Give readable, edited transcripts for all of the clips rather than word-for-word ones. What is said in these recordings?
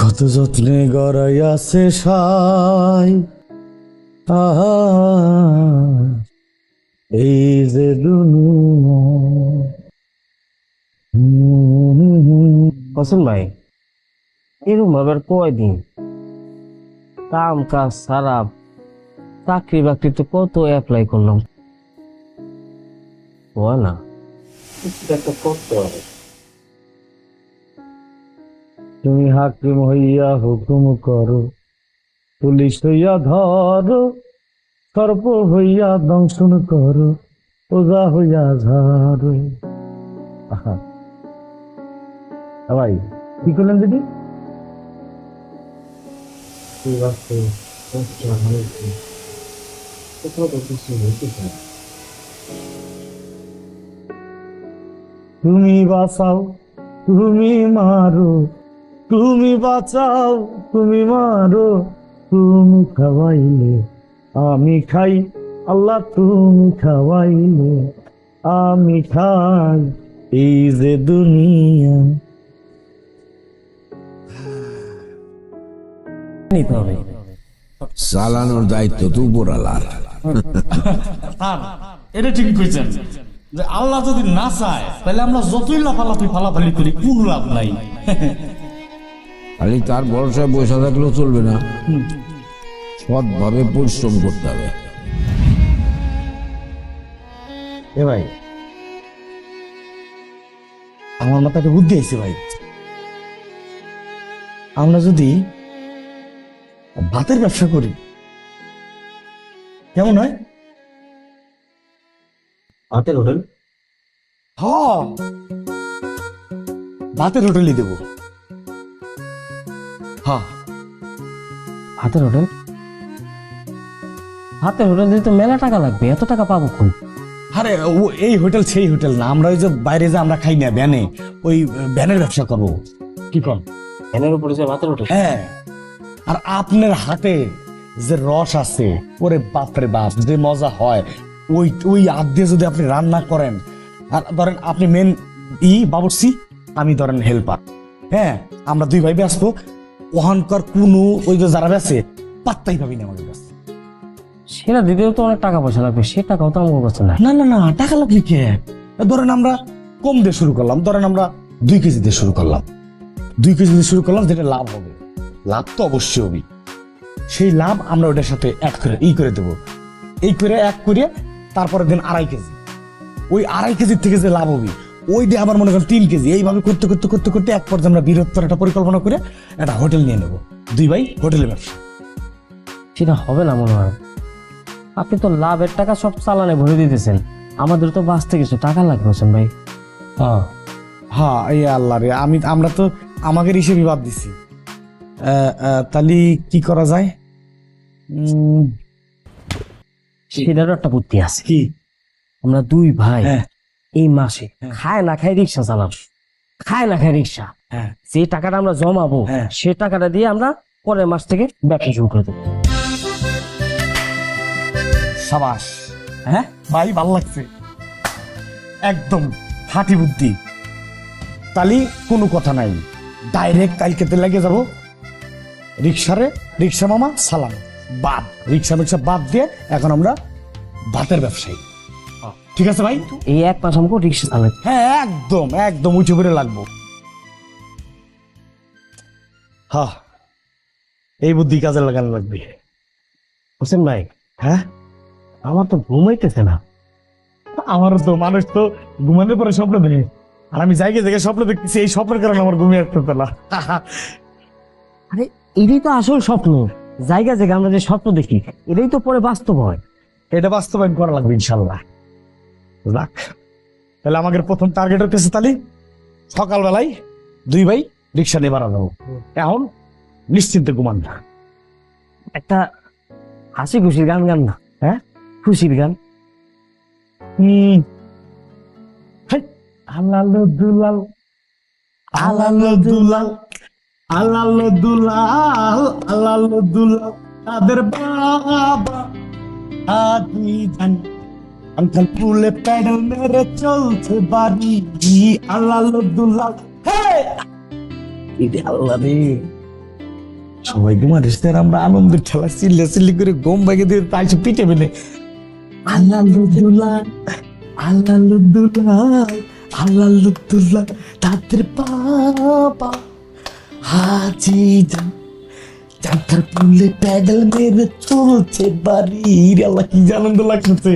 কত যত্নে গড়াইয়াছে সাই, আহা এই যে দুনিয়া। কসম ভাই, এরকম ভাবে কয়দিন কাম কাজ সারা, চাকরি বাকরিতে কত অ্যাপ্লাই করলাম, হয় না। একটা করতে হবে। তুমি হাকিম হইয়া হুকুম করো, পুলিশ হইয়া ধরো, সর্প হইয়া দংশন করো, ওজা হইয়া ঝাড়ো। আহা ভাই কি করলেন দিদি? তুমি বাঁচাও তুমি মারো, তুমি বাঁচাও তুমি মারো, তুমি খাওয়াইলে আমি খাই, আল্লাহ তুমি খাওয়াইলে আমি খাই, এই যে দুনিয়া। নিতে হবে। চালানোর দায়িত্ব তো উপরালার। এটা ঠিক কইছেন যে আল্লাহ যদি না চায় তাহলে আমরা যতই লাফালাফি ফালাফালি করি কোন লাভ নাই। খালি তার ভরসায় বসে থাকলেও চলবে না, সৎভাবে পরিশ্রম করতে হবে। এ ভাই আমার মাথায় বুদ্ধি আইছে ভাই, আমরা যদি ভাতের ব্যবসা করি কেমন হয়? ভাতের হোটেল? হ্যাঁ, ভাতের হোটেলই দেবো। হ্যাঁ, ভাতের হোটেল? ভাতের হোটেল দিতে মেলা টাকা লাগবে, এত টাকা পাবো কই? আরে ও এই হোটেল সেই হোটেল না, আমরা ওই যে বাইরে যে আমরা খাই না ভ্যানে, ওই ভ্যানের ব্যবসা করবো। কি কর? ফ্যানের উপরে যে ভাতের হোটেল? হ্যাঁ, আর আপনার হাতে যে রস আছে, ওরে বাপরে বাপ যে মজা হয়, ওই ওই হাত দিয়ে যদি আপনি রান্না করেন, আর ধরেন আপনি মেন বাবুর্চি, আমি ধরেন হেল্পার, হ্যাঁ আমরা দুই ভাই আসবো, ওখানকার কোনো ওই যে যারা বেছে পাত্তাই পাবি না আমাদের কাছে। সেটা দিতেও তো অনেক টাকা পয়সা লাগবে, সে টাকাও তো আমার কাছে না। না না না, টাকা লাগবে কে? ধরেন আমরা কম দিয়ে শুরু করলাম, ধরেন আমরা 2 কেজি দিয়ে শুরু করলাম, 2 কেজি দিয়ে শুরু করলাম, যেটা লাভ হবে, লাভ তো অবশ্যই হবে, সেই লাভ আমরা ওটার সাথে অ্যাড করে করে দেবো, এই করে এক করে তারপরে দিন 2.5 কেজি, ওই 2.5 কেজির থেকে যে লাভ হবে ওই দিয়ে আবার মনে করেন 3 কেজি, এইভাবে করতে করতে করতে করতে এক পর্যায়ে আমরা বৃহত্তর একটা পরিকল্পনা করে একটা হোটেল নিয়ে নেবো, 2 ভাই হোটেলের ব্যবসা। সেটা হবে না মনে হয়, আপনি তো লাভের টাকা সব চালানে ভরে দিতেছেন, আমাদের তো বাঁচতে কিছু টাকা লাগবে হোসেন ভাই। হ্যাঁ হ্যাঁ, এই আল্লাহ রে, আমরা তো আমাদের হিসেবে বাদ দিছি, তাহলে কি করা যায়? সেটারও একটা বুদ্ধি আছে। কি? আমরা 2 ভাই হ্যাঁ এই মাসে খায় না খায় রিক্সা চালাবো, খায় না খায় রিক্সা, হ্যাঁ যে টাকাটা আমরা জমাবো হ্যাঁ। সে টাকাটা দিয়ে আমরা পরের মাস থেকে ব্যবসা শুরু করে দেবো। সাবাস, হ্যাঁ ভাই ভাল লাগছে, একদম খাঁটি বুদ্ধি। তাহলে কোনো কথা নাই, ডাইরেক্ট কালকেতে লেগে যাব রিক্সা মামা সালাম বাদ, রিক্সা বাদ দিয়ে এখন আমরা ভাতের ব্যবসায়ী। ঠিক আছে ভাই? এই 1 মাস আমাকে রিক্সা চালাতে। হ্যাঁ একদম একদম উঁচু করে লাগবো। হ্যাঁ, এই বুদ্ধি কাজে লাগানো লাগবে। হোসেন ভাই, হ্যাঁ, আমার তো ঘুমাইতেছে না। আমারও তো, মানুষ তো ঘুমানোর পরে স্বপ্ন দেখে, আর আমি জায়গায় জায়গায় স্বপ্ন দেখতেছি, এই স্বপ্নের কারণে আমার ঘুমিয়ে আসতে না। আরে এটাই তো আসল স্বপ্ন, জায়গা জায়গা আমরা যে স্বপ্ন দেখি এটাই তো পরে বাস্তব হয়। এটা বাস্তবায়ন করা লাগবে ইনশাল্লাহ। রাখ, তাহলে আমাদের প্রথম টার্গেট হচ্ছে তাহলে সকালবেলায় 2 ভাই রিক্সা নিয়ে বাড়া যাবো, এখন নিশ্চিন্তে ঘুমান না। একটা হাসি খুশির গান গান না? হ্যাঁ, খুশির গান। আলালো দুলাল আলালো দুলাল আলালো দুলাল আলালো দুলাল, তাদের বাবা আদি জান আঙ্কাল পুলে প্যাডেল মেরে চলছে বাড়ি, আলালো দুলাল। আল্লাহ রে, সবাই ঘুমাতে আমরা আনন্দের ঠেলা চিল্লা চিল্লি করে গম বাইকে দিয়ে তাইছে পিঠে পেলে আল্লাহ লুদুল্লাহ আল্লাহ লুদুল্লাহ আল্লাহ লুদুল্লাহ তাদের বাবা হাজি যান চাকার পুলে প্যাডেল মেরে চলছে বাড়ি। আল্লাহ কি আনন্দ লাগছে।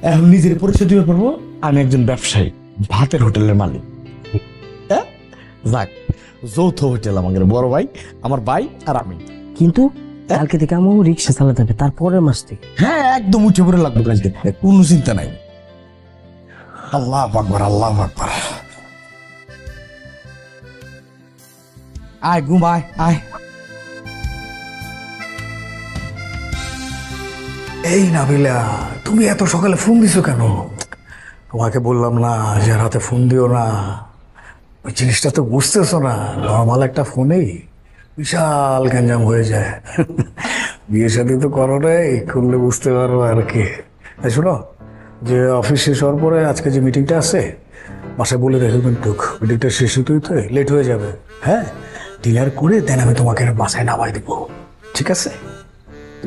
এখন নিজের পরিচয় দিতে পারবো, আমি একজন ব্যবসায়ী, ভাতের হোটেলের মালিক। হ্যাঁ যাক, যৌথ হোটেল, আমাদের বড় ভাই, আমার ভাই আর আমি। কিন্তু কালকে থেকে আমার রিক্সা চালাতে হবে, তারপরের মাস থেকে। হ্যাঁ একদম উঠে পড়ে লাগবো কালকে, কোনো চিন্তা নাই। আল্লাহ আকবার, আল্লাহ আকবার। আয় ঘুমায়, আয়। এই নাবিলা, তুমি এত সকালে ফোন দিছো কেন? তোমাকে বললাম না যে রাতে ফোন দিও না। ওই জিনিসটা তো বুঝতেছো না, নর্মাল একটা ফোনেই বিশাল গ্যাঞ্জাম হয়ে যায়। বিয়ে শাদী তো করো নাই, করলে বুঝতে পারো আর কি। এই শোনো, যে অফিস শেষ হওয়ার পরে আজকে যে মিটিংটা আছে, বাসায় বলে রেখো কিন্তু মিটিংটা শেষ হতে হতে লেট হয়ে যাবে। হ্যাঁ, ডিনার করে দেন আমি তোমাকে বাসায় নামাই দেবো, ঠিক আছে?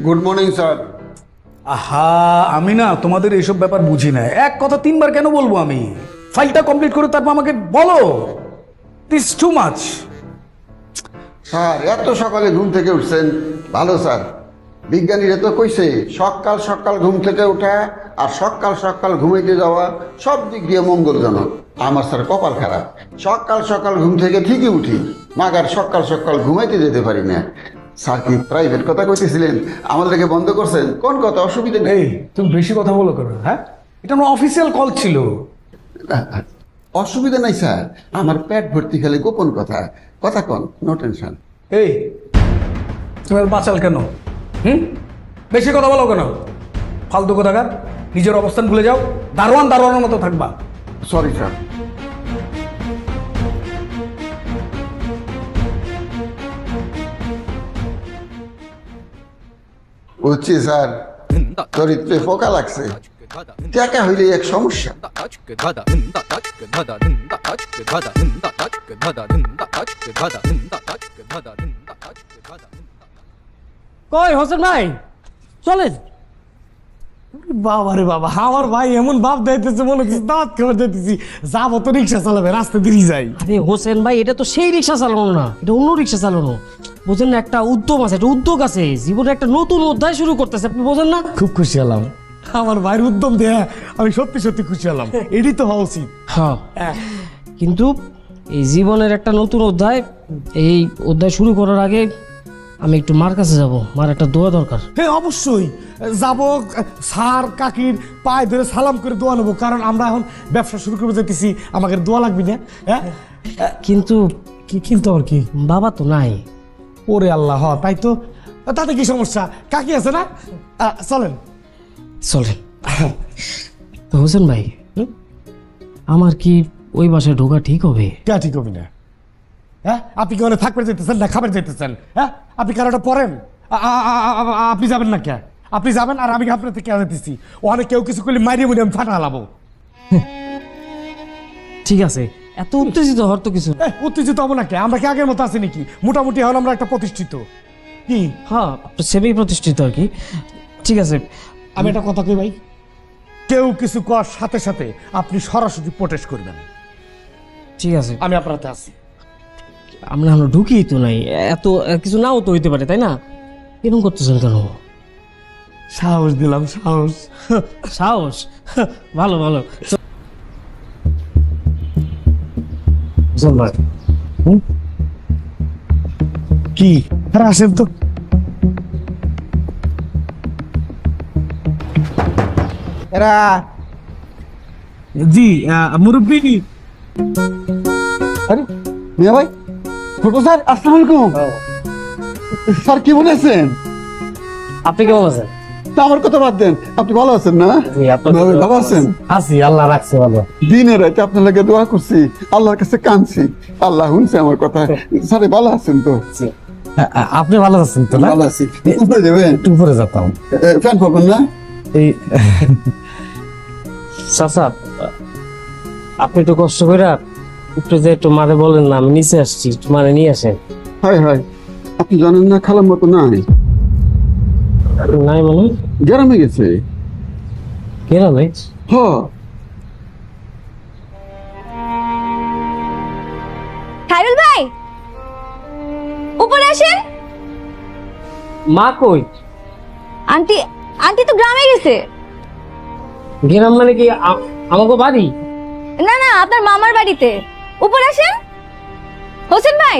Good morning sir. আহা, আমি না তোমাদের এইসব ব্যাপার বুঝি না। এক কথা তিনবার কেন বলবো? আমি ফাইলটা কমপ্লিট করে তারপর আমাকে বলো। This too much. স্যার এত সকালে ঘুম থেকে উঠছেন, ভালো স্যার। বিজ্ঞানীরা তো কইছে সকাল সকাল ঘুম থেকে ওঠা আর সকাল সকাল ঘুমাইতে যাওয়া সব দিক দিয়ে মঙ্গলজনক। আমার স্যার কপাল খারাপ, সকাল সকাল ঘুম থেকে ঠিকই উঠি, মাগার সকাল সকাল ঘুমাইতে যেতে পারি না। স্যার কি প্রাইভেট কথা কইতেছিলেন, আমাদেরকে বন্ধ করছেন? কোন কথা? অসুবিধা নেই। এই তুমি বেশি কথা বলো কেন? হ্যাঁ, এটা আমার অফিসিয়াল কল ছিল। অসুবিধা নাই স্যার, আমার পেট ভর্তি খেলে গোপন কথা, কথা কন, নো টেনশন। এই তুমি আর বাঁচাল কেন? বেশি কথা বলো কেন? ফালতু কথাকার, নিজের অবস্থান ভুলে যাও। দারোয়ান দারোয়ানের মতো থাকবা। Sorry sir. বুঝছি স্যার, চরিত্রে পোকা লাগছে, টাকা হইলে এক সমস্যা। কই হোসেন ভাই, চলেন। বাবা রে বাবা, আমার ভাই এমন ভাব দিতেছে মনে হচ্ছে দাঁত খাবার দিতেছি। যাবো তো রিক্সা চালাবে, রাস্তা দিয়ে যাই। আরে হোসেন ভাই, এটা তো সেই রিক্সা চালানো না, এটা অন্য রিক্সা চালানো। বোঝেন না, একটা উদ্যম আছে, একটা উদ্যোগ আছে, জীবনে একটা নতুন অধ্যায় শুরু করতেছে, আপনি বোঝেন না? খুব খুশি হলাম, আমার ভাইয়ের উদ্যম দেয়া আমি সত্যি সত্যি খুশি হলাম। এটি তো হওয়া উচিত। হ্যাঁ, কিন্তু এই জীবনের একটা নতুন অধ্যায়, এই অধ্যায় শুরু করার আগে আমি একটু মার কাছে যাব, মার একটা দোয়া দরকার। হ্যাঁ অবশ্যই যাবো, স্যার কাকির পায়ে ধরে সালাম করে দোয়া নেবো, কারণ আমরা এখন ব্যবসা শুরু করে যেতেছি, আমাকে দোয়া লাগবে না? হ্যাঁ, কিন্তু কি কিন্তু আর কি, বাবা তো নাই। ওরে আল্লাহ, তাই তো, তাতে কি সমস্যা? কাকি আছে না? চলেন চলেন। তো হোসেন ভাই, আমার কি ওই বাসায় ঢোকা ঠিক হবে? কে ঠিক হবে না? হ্যাঁ, আপনি কি ওখানে থাকবে যেতেছেন না খাবার যেতেছেন? হ্যাঁ, আপনি কারোটা পড়েন, আপনি যাবেন না কে? আপনি যাবেন আর আমি আপনার থেকে যেতেছি। ওখানে কেউ কিছু করলে মারিয়ে মুড়ে আমি ফাটা হালাবো। ঠিক আছে, এত উত্তেজিত হওয়ার তো কিছু। উত্তেজিত হবো না কে? আমরা কি আগের মতো আছি নাকি? মোটামুটি হল আমরা একটা প্রতিষ্ঠিত। কি? হ্যাঁ, সেমি প্রতিষ্ঠিত আর কি। ঠিক আছে, আমি একটা কথা কই ভাই, কেউ কিছু করার সাথে সাথে আপনি সরাসরি প্রোটেস্ট করবেন। ঠিক আছে, আমি আপনার হাতে আছি। আমরা এখনো ঢুকি তো নাই, এত কিছু নাও তো হইতে পারে, তাই না? এরকম করতেছেন কেন? সাহস দিলাম, সাহস। সাহস? ভালো ভালো। কি আরে আসেন তো। এরা জি মুরব্বী। আরে মিয়া ভাই, ছোট স্যার, আসসালামু আলাইকুম। স্যার কি বলেছেন? আপনি কেমন আছেন? তা আমার কথা বাদ দেন, আপনি ভালো আছেন না? ভালো আছেন? আছি, আল্লাহ রাখছে ভালো। দিনে রাতে আপনার লাগে দোয়া করছি, আল্লাহর কাছে কাঁদছি, আল্লাহ শুনছে আমার কথা। স্যার ভালো আছেন তো? আপনি ভালো আছেন তো? না, ভালো আছি। উপরে যাবেন? একটু উপরে যেতাম। ফ্যান পাবেন না? এই চাচা, আপনি একটু কষ্ট করে একটু যে একটু মারে বলেন না, আমি নিচে আসছি, একটু মারে নিয়ে আসেন। হয় হয়, আপনি জানেন না খালাম্মা তো নাই, নাই মানে গ্রামে গেছে। কেরা ভাই? হ, খায়রুল ভাই, উপরে আসেন। মা কই? আন্টি, আন্টি তো গ্রামে গেছে। গ্রাম মানে কি আমাকে বাড়ি? না না, আপনার মামার বাড়িতে। উপরে আসেন। হোসেন ভাই,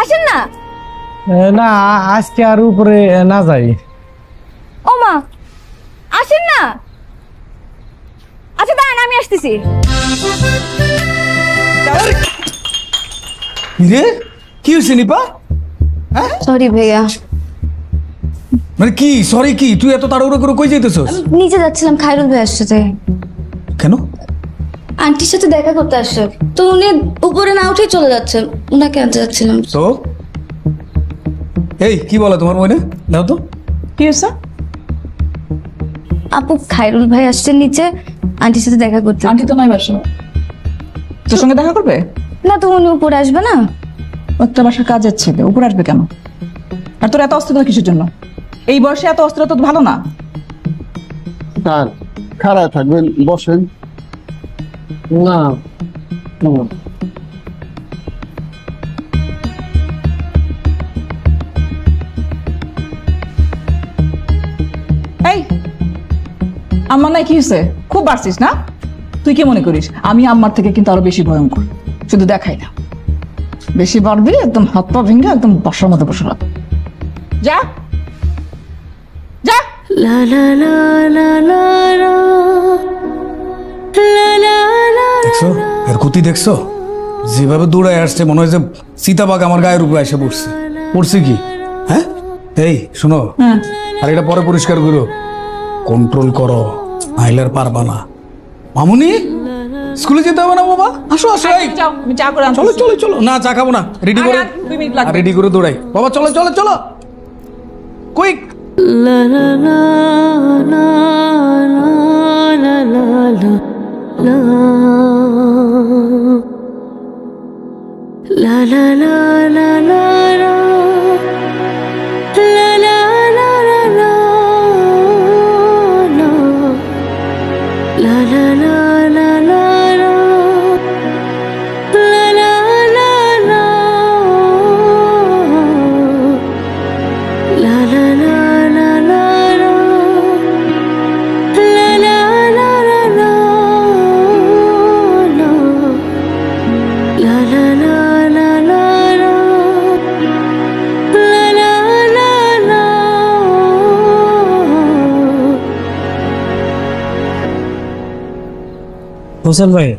আসেন না। না, আজকে আর উপরে না যাই। ও মা, আসেন না। আচ্ছা দাঁড়ান, আমি আসতেছি। রে কি হয়েছে নিপা? সরি ভাইয়া, মানে কি সরি কি? তুই এত তাড়াহুড়ো করে কই যাইতেছস? নিচে যাচ্ছিলাম খায়রুল ভাইয়ের সাথে। কেন? আন্টির সাথে দেখা করতে আসছে, তো উনি উপরে না উঠেই চলে যাচ্ছেন। উনাকে আনতে যাচ্ছিলাম। তো এই কি বলে তোমার মনে? দাও তো। কি হয়েছে? আপু, খায়রুল ভাই আসছেন নিচে আন্টির সাথে দেখা করতে। আন্টি তো নাই বাসা, তোর সঙ্গে দেখা করবে? না তো উনি উপরে আসবে না? ও একটা বাসার কাজের ছেলে, উপর আসবে কেন? আর তোর এত অস্থিরতা কিসের জন্য? এই বয়সে এত অস্থিরতা তো ভালো না। স্যার খাড়ায় থাকবেন, বসেন। না এই আম্মা নাই কি হয়েছে? খুব বাড়ছিস না? তুই কি মনে করিস আমি আম্মার থেকে কিন্তু আরো বেশি ভয়ঙ্কর? শুধু দেখাই না, বেশি বাড়বি একদম হাত পা ভেঙে একদম বসার মতো বসে রাখ। যা যা। দেখছো এর গতি দেখছো? যেভাবে দৌড়ায় আসছে মনে হয় যে সীতাবাগ আমার গায়ের উপরে এসে পড়ছে। পড়ছে কি? হ্যাঁ, এই শোনো, হ্যাঁ, আর এটা পরে পরিষ্কার করো, কন্ট্রোল করো, নাইলে আর পারবা না। মামুনি, স্কুলে যেতে হবে না বাবা? আসো আসো, এই যাও, আমি চা করে আনছি। চলো চলো চলো। না, চা খাবো না, রেডি করে, আর 2 মিনিট লাগবে। রেডি করে দৌড়াই বাবা। চলো চলো চলো, কুইক। হোসেন ভাই,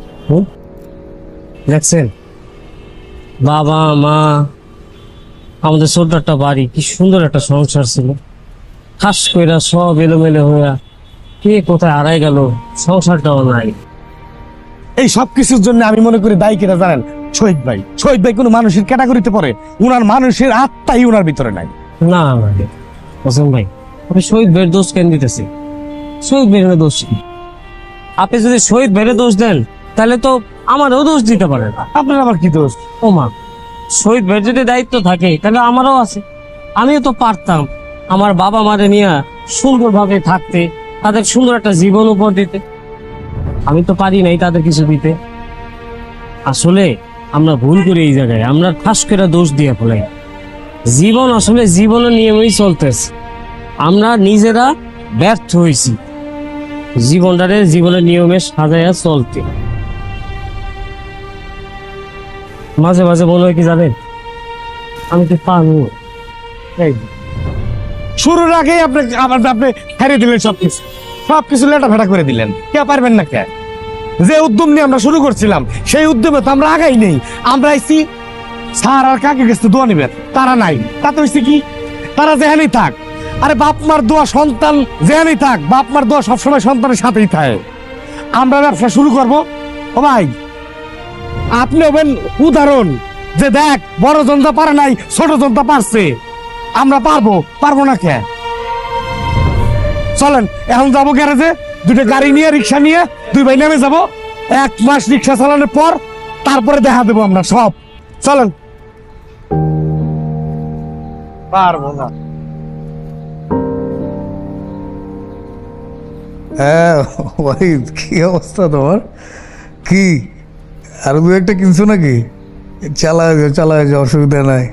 দেখছেন বাবা মা, আমাদের ছোট্ট একটা বাড়ি, কি সুন্দর একটা সংসার ছিল, খাস কইরা সব এলোমেলো হইয়া কে কোথায় হারাই গেল, সংসারটাও নাই। এই সব কিছুর জন্য আমি মনে করি দায়ী কিনা জানেন? শহীদ ভাই। শহীদ ভাই কোনো মানুষের ক্যাটাগরিতে পড়ে? উনার মানুষের আত্মাই উনার ভিতরে নাই। না মানে হোসেন ভাই, আপনি শহীদ ভাইয়ের দোষ কেন দিতেছি? শহীদ ভাইয়ের দোষ কি? আপনি যদি শহীদ ভাইয়ের দোষ দেন তাহলে তো আমারও দোষ দিতে পারেন। আপনার আবার কি দোষ? ও মা, শহীদ ভাইয়ের যদি দায়িত্ব থাকে তাহলে আমারও আছে। আমিও তো পারতাম আমার বাবা মারে নিয়ে সুন্দরভাবে থাকতে, তাদের সুন্দর একটা জীবন উপহার দিতে। আমি তো পারি নাই তাদের কিছু দিতে। আসলে আমরা ভুল করি এই জায়গায়, আমরা খাস করে দোষ দিয়ে ফেলাই। জীবন আসলে জীবনের নিয়মেই চলতেছে, আমরা নিজেরা ব্যর্থ হয়েছি জীবনটারে জীবনের নিয়মে সাজাইয়া চলতে। মাঝে মাঝে মনে হয় কি জানেন, আমি তো পারবো। শুরুর আগেই আপনি হারিয়ে দিলেন সবকিছু, সবকিছু লেটা ফেটা করে দিলেন। কে পারবেন না কে? যে উদ্যম নিয়ে আমরা শুরু করছিলাম সেই উদ্যমে তো আমরা আগাই নেই। আমরা আইছি স্যার আর কাকে গেছে দোয়া নিবেন, তারা নাই। তাতে হয়েছে কি, তারা যেখানেই থাক, আরে বাপ মার দোয়া সন্তান যেখানেই থাক, বাপ মার দোয়া সবসময় সন্তানের সাথেই থাকে। আমরা ব্যবসা শুরু করব। ও ভাই, আপনি হবেন উদাহরণ যে দেখ বড় জনতা পারে নাই, ছোট জনতা পারছে, আমরা পারবো। পারবো না কে? চলেন এখন যাবো গ্যারেজে, দুটো গাড়ি নিয়ে, রিক্সা নিয়ে 2 ভাই নেমে যাবো। 1 মাস রিক্সা চালানোর পর তারপরে দেখা দেবো আমরা সব। চলেন। পারবো না। হ্যাঁ ভাই, কি অবস্থা তোমার? কি আরো দু একটা কিনছো নাকি? চালায় যাও, অসুবিধা নাই।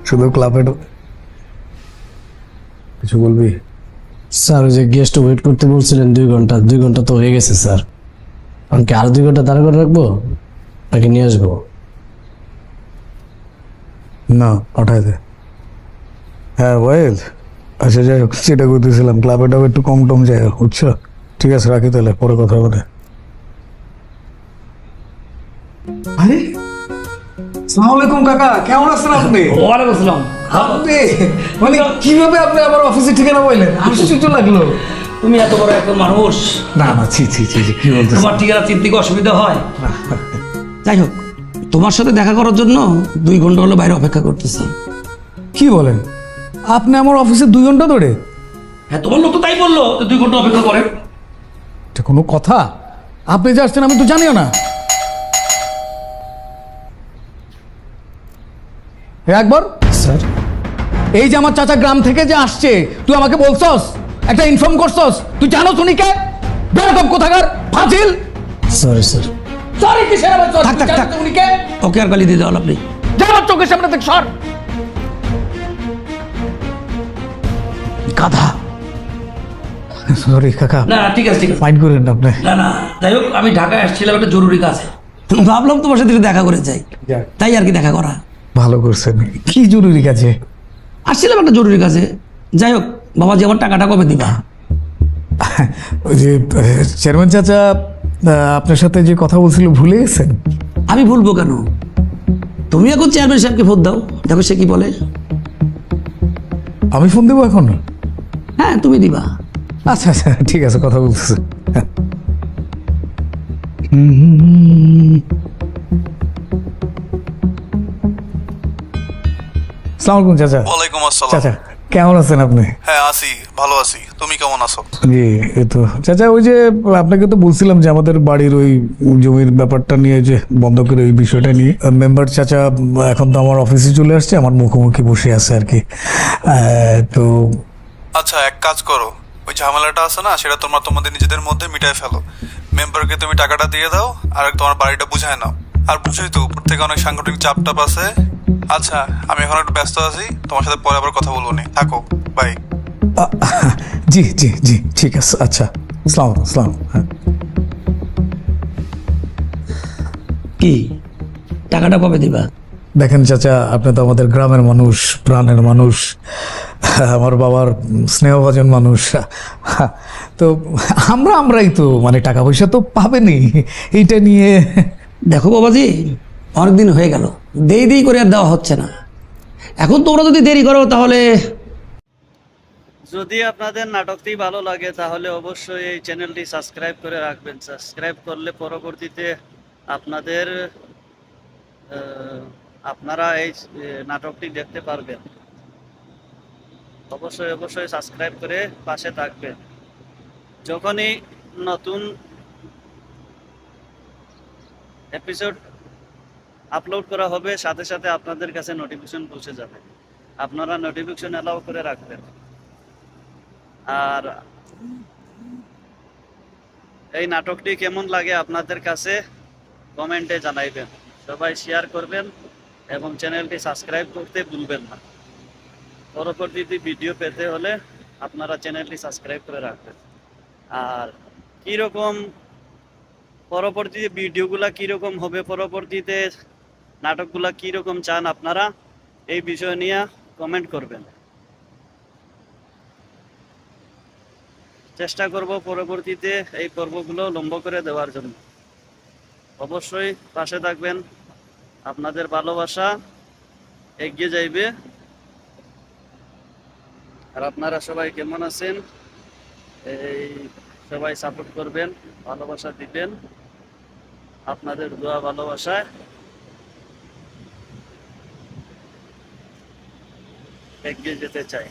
শুধু ক্লাবে কিছু বলবি? স্যার ওই যে গেস্ট ওয়েট করতে বলছিলেন 2 ঘন্টা, 2 ঘন্টা তো হয়ে গেছে স্যার। আমাকে আরো 2 ঘন্টা দাঁড়া করে রাখবো নাকি নিয়ে আসবো? না, পাঠাই দে। হ্যাঁ ওয়েল, আচ্ছা যাই হোক, সেটা করতেছিলাম ক্লাবেটাও একটু কম টম যাই হোক, বুঝছো? ঠিক আছে, রাখি তাহলে, পরে কথা হবে। আরে আসসালামু আলাইকুম কাকা, কেমন আছেন আপনি? ওয়ালাইকুম আসসালাম। আপনি মানে কিভাবে আপনি আমার অফিসের ঠিকানা বললেন? আশ্চর্য লাগলো। তুমি এত বড় একটা মানুষ, না না, ছি ছি ছি ছি, কি বলতেছেন? তোমার ঠিকানা চিনতে কি অসুবিধা হয়? যাই হোক, তোমার সাথে দেখা করার জন্য 2 ঘন্টা হলো বাইরে অপেক্ষা করতেছি। কি বলেন? আপনি আমার অফিসে 2 ঘন্টা ধরে? হ্যাঁ, তোমার লোক তো তাই বললো, 2 ঘন্টা অপেক্ষা করেন। এটা কোনো কথা? আপনি যে আসছেন আমি তো জানিও না। একবার স্যার এই যে আমার চাচা গ্রাম থেকে যে আসছে, তুই আমাকে বলছস, একটা ইনফর্ম করছস, তুই জানো শুনি কে? বেরকম কোথাকার ফাজিল! Sorry sir. সরি কিসের আবার সরি? থাক, থাক, থাক। উনি কে? ওকে আর গালি দিয়ে দেওয়া লাভ নেই। যাও চোখের সামনে থেকে সর। গাধা। সরি কাকা, না ঠিক আছে, ঠিক আছে। মাইন্ড করেন না আপনি। না না, যাই হোক, আমি ঢাকায় আসছিলাম একটা জরুরি কাজে, ভাবলাম তোমার সাথে একটু দেখা করে যাই, তাই আর কি দেখা করা। ভালো করছেন। কি জরুরি কাজে? আসছিলাম একটা জরুরি কাজে। যাই হোক, বাবাজি আমার টাকাটা কবে দিবা? ওই যে চেয়ারম্যান চাচা আপনার সাথে যে কথা বলছিল, ভুলে গেছেন? আমি ভুলবো কেন? তুমি এখন চেয়ারম্যান সাহেবকে ফোন দাও, দেখো সে কি বলে। আমি ফোন দেবো এখন? হ্যাঁ, তুমি দিবা। আচ্ছা আচ্ছা, ঠিক আছে, কথা বলতেছে। আসসালামু আলাইকুম চাচা। ওয়ালাইকুম আসসালাম। চাচা কেমন আছেন আপনি? হ্যাঁ আছি, ভালো আছি। তুমি কেমন আছো? জি এই তো চাচা, ওই যে আপনাকে তো বলছিলাম যে আমাদের বাড়ির ওই জমির ব্যাপারটা নিয়ে, যে বন্ধকের ওই বিষয়টা নিয়ে, মেম্বার চাচা এখন তো আমার অফিসে চলে আসছে, আমার মুখোমুখি বসে আছে আর কি। তো আচ্ছা, এক কাজ করো, ওই ঝামেলাটা আছে না, সেটা তোমাদের নিজেদের মধ্যে মিটায় ফেলো। মেম্বারকে তুমি টাকাটা দিয়ে দাও, আর তোমার বাড়িটা বুঝায় নাও। আর বুঝোই তো, উপর থেকে অনেক সাংগঠনিক চাপ টাপ আছে। আচ্ছা, আমি এখন একটু ব্যস্ত আছি, তোমার সাথে পরে আবার কথা বলবো নি। থাকো, বাই। জি জি জি, ঠিক আছে। আচ্ছা, আসসালামু আলাইকুম। আসসালাম। হ্যাঁ, কি টাকাটা কবে দিবা? দেখেন চাচা, আপনি তো আমাদের গ্রামের মানুষ, প্রাণের মানুষ, আমার বাবার স্নেহভাজন মানুষ। তো আমরাই তো মানে টাকা পয়সা তো পাবেনই, এইটা নিয়ে। দেখো বাবাজি, অনেকদিন হয়ে গেল, দেরি করে আর দেওয়া হচ্ছে না। এখন তোমরা যদি দেরি করো তাহলে। যদি আপনাদের নাটকটি ভালো লাগে তাহলে অবশ্যই এই চ্যানেলটি সাবস্ক্রাইব করে রাখবেন। সাবস্ক্রাইব করলে পরবর্তীতে আপনারা এই নাটকটি দেখতে পারবেন। অবশ্যই সাবস্ক্রাইব করে পাশে থাকবেন। যখনই নতুন এপিসোড আপলোড করা হবে, সাথে সাথে আপনাদের কাছে নোটিফিকেশন পৌঁছে যাবে। আপনারা নোটিফিকেশন অ্যালাউ করে রাখবেন। আর এই নাটকটি কেমন লাগে আপনাদের কাছে কমেন্টে জানাইবেন। সবাই শেয়ার করবেন এবং চ্যানেলটি সাবস্ক্রাইব করতে ভুলবেন না। পরবর্তীতে ভিডিও পেতে হলে আপনারা চ্যানেলটি সাবস্ক্রাইব করে রাখবেন। আর কীরকম পরবর্তীতে ভিডিওগুলা কীরকম হবে, পরবর্তীতে নাটকগুলা কীরকম চান আপনারা, এই বিষয় নিয়ে কমেন্ট করবেন। চেষ্টা করব পরবর্তীতে এই পর্বগুলো লম্বা করে দেওয়ার জন্য। অবশ্যই পাশে থাকবেন, আপনাদের ভালোবাসা এগিয়ে যাইবে। আর আপনারা সবাই কেমন আছেন, এই সবাই সাপোর্ট করবেন, ভালোবাসা দিবেন। আপনাদের দোয়া ভালোবাসায় এগিয়ে যেতে চাই।